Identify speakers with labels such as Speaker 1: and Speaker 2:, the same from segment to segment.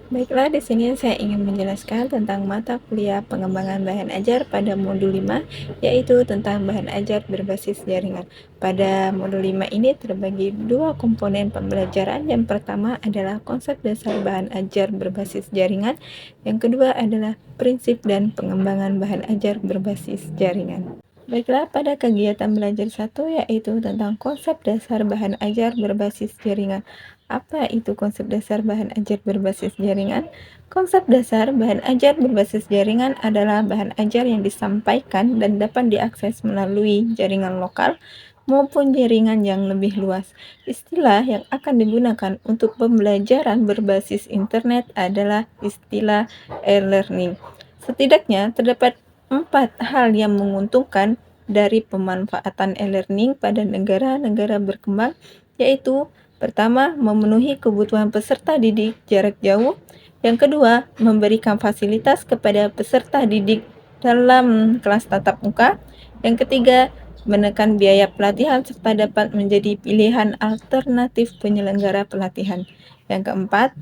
Speaker 1: Baiklah, di sini saya ingin menjelaskan tentang mata kuliah pengembangan bahan ajar pada modul 5, yaitu tentang bahan ajar berbasis jaringan. Pada modul 5 ini terbagi dua komponen pembelajaran. Yang pertama adalah konsep dasar bahan ajar berbasis jaringan. Yang kedua adalah prinsip dan pengembangan bahan ajar berbasis jaringan. Baiklah, pada kegiatan belajar 1 yaitu tentang konsep dasar bahan ajar berbasis jaringan. Apa itu konsep dasar bahan ajar berbasis jaringan? Konsep dasar bahan ajar berbasis jaringan adalah bahan ajar yang disampaikan dan dapat diakses melalui jaringan lokal maupun jaringan yang lebih luas. Istilah yang akan digunakan untuk pembelajaran berbasis internet adalah istilah e-learning. Setidaknya terdapat 4 hal yang menguntungkan dari pemanfaatan e-learning pada negara-negara berkembang, yaitu pertama, memenuhi kebutuhan peserta didik jarak jauh. Yang kedua, memberikan fasilitas kepada peserta didik dalam kelas tatap muka. Yang ketiga, menekan biaya pelatihan serta dapat menjadi pilihan alternatif penyelenggara pelatihan. Yang keempat,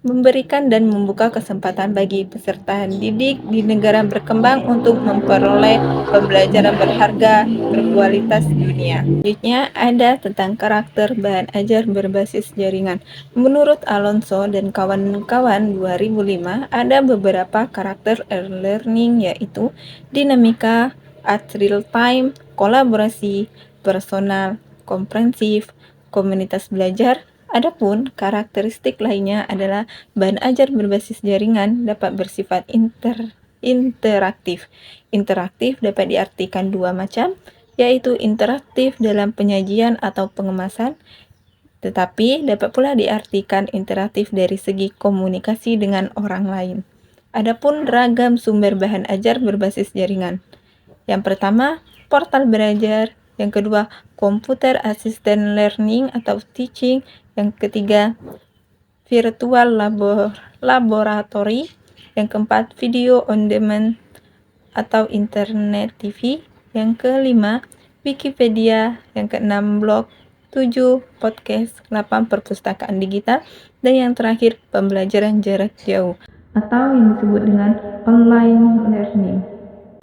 Speaker 1: memberikan dan membuka kesempatan bagi peserta didik di negara berkembang untuk memperoleh pembelajaran berharga berkualitas dunia. Selanjutnya ada tentang karakter bahan ajar berbasis jaringan. Menurut Alonso dan kawan-kawan 2005, ada beberapa karakter e-learning yaitu dinamika, at real time, kolaborasi, personal, komprehensif, komunitas belajar. Adapun karakteristik lainnya adalah bahan ajar berbasis jaringan dapat bersifat interaktif. Interaktif dapat diartikan dua macam, yaitu interaktif dalam penyajian atau pengemasan, tetapi dapat pula diartikan interaktif dari segi komunikasi dengan orang lain. Adapun ragam sumber bahan ajar berbasis jaringan. Yang pertama, portal belajar. Yang kedua, computer assisted learning atau teaching. Yang ketiga, virtual laboratory. Yang keempat, video on demand atau internet TV. Yang kelima, Wikipedia. Yang keenam, blog. 7, podcast. 8, perpustakaan digital. Dan yang terakhir, pembelajaran jarak jauh atau yang disebut dengan online learning.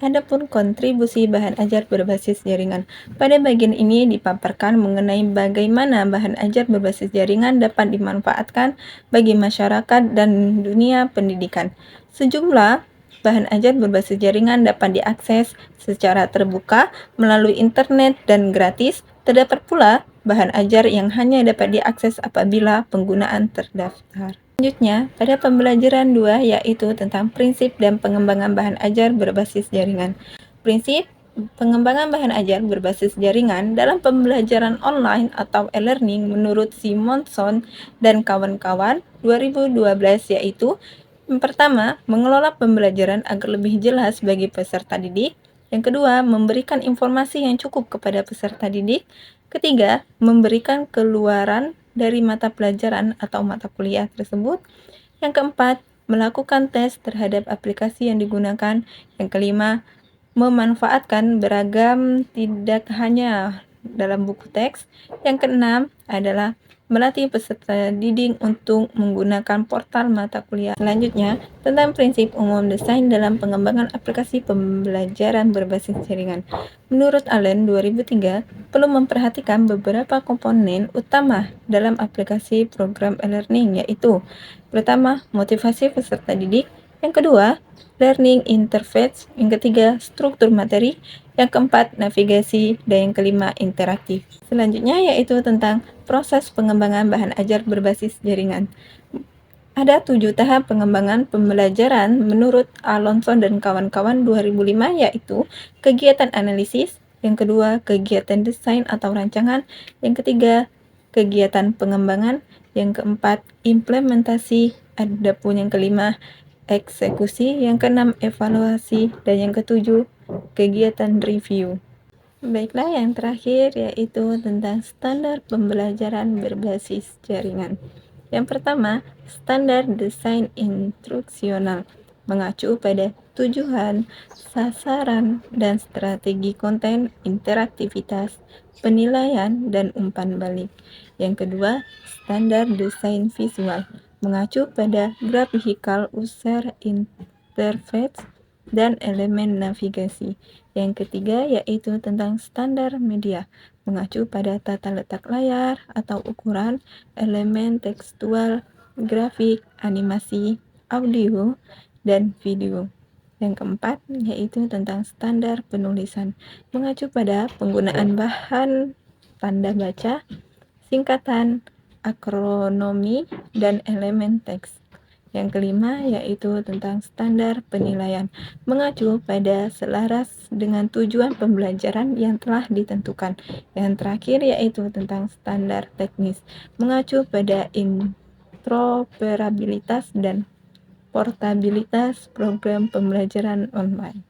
Speaker 1: Adapun kontribusi bahan ajar berbasis jaringan. Pada bagian ini dipaparkan mengenai bagaimana bahan ajar berbasis jaringan dapat dimanfaatkan bagi masyarakat dan dunia pendidikan. Sejumlah bahan ajar berbasis jaringan dapat diakses secara terbuka melalui internet dan gratis. Terdapat pula bahan ajar yang hanya dapat diakses apabila penggunaan terdaftar. Selanjutnya, pada pembelajaran 2 yaitu tentang prinsip dan pengembangan bahan ajar berbasis jaringan. Prinsip pengembangan bahan ajar berbasis jaringan dalam pembelajaran online atau e-learning menurut Simonson dan kawan-kawan 2012 yaitu yang pertama, mengelola pembelajaran agar lebih jelas bagi peserta didik. Yang kedua, memberikan informasi yang cukup kepada peserta didik. Ketiga, memberikan keluaran dari mata pelajaran atau mata kuliah tersebut. Yang keempat, melakukan tes terhadap aplikasi yang digunakan. Yang kelima, memanfaatkan beragam tidak hanya dalam buku teks. Yang keenam adalah melatih peserta didik untuk menggunakan portal mata kuliah. Selanjutnya, tentang prinsip umum desain dalam pengembangan aplikasi pembelajaran berbasis jaringan. Menurut Allen 2003, perlu memperhatikan beberapa komponen utama dalam aplikasi program e-learning, yaitu pertama, motivasi peserta didik. Yang kedua, learning interface. Yang ketiga, struktur materi. Yang keempat, navigasi. Dan yang kelima, interaktif. Selanjutnya yaitu tentang proses pengembangan bahan ajar berbasis jaringan. Ada 7 tahap pengembangan pembelajaran menurut Alonso dan kawan-kawan 2005 yaitu kegiatan analisis, yang kedua kegiatan desain atau rancangan, yang ketiga kegiatan pengembangan, yang keempat implementasi, adapun yang kelima eksekusi, yang keenam evaluasi, dan yang ketujuh kegiatan review. Baiklah, yang terakhir yaitu tentang standar pembelajaran berbasis jaringan. Yang pertama, standar desain instruksional mengacu pada tujuan, sasaran, dan strategi konten, interaktivitas, penilaian, dan umpan balik. Yang kedua, standar desain visual mengacu pada graphical user interface dan elemen navigasi. Yang ketiga yaitu tentang standar media, mengacu pada tata letak layar atau ukuran, elemen tekstual, grafik, animasi, audio, dan video. Yang keempat yaitu tentang standar penulisan, mengacu pada penggunaan bahan tanda baca, singkatan, akronomi, dan elemen teks. Yang kelima yaitu tentang standar penilaian, mengacu pada selaras dengan tujuan pembelajaran yang telah ditentukan. Yang terakhir yaitu tentang standar teknis, mengacu pada interoperabilitas dan portabilitas program pembelajaran online.